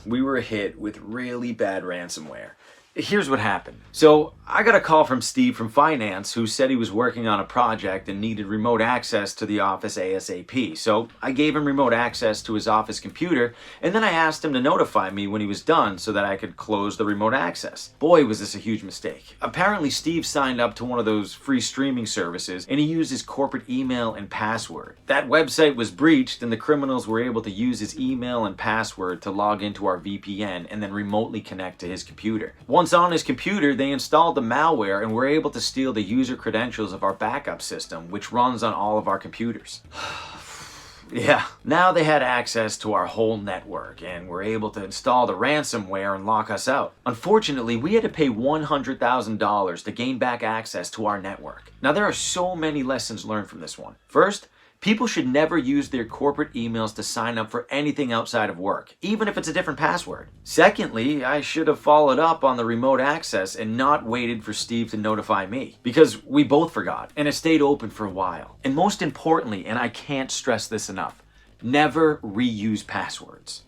we were hit with really bad ransomware. Here's what happened. So I got a call from Steve from finance who said he was working on a project and needed remote access to the office ASAP. So I gave him remote access to his office computer, and then I asked him to notify me when he was done so that I could close the remote access. Boy, was this a huge mistake. Apparently Steve signed up to one of those free streaming services and he used his corporate email and password. That website was breached and the criminals were able to use his email and password to log into our VPN and then remotely connect to his computer. Once on his computer, they installed the malware and were able to steal the user credentials of our backup system, which runs on all of our computers. Yeah, now they had access to our whole network and were able to install the ransomware and lock us out. Unfortunately, we had to pay $100,000 to gain back access to our network. Now there are so many lessons learned from this one. First, people should never use their corporate emails to sign up for anything outside of work, even if it's a different password. Secondly, I should have followed up on the remote access and not waited for Steve to notify me, because we both forgot and it stayed open for a while. And most importantly, and I can't stress this enough, never reuse passwords.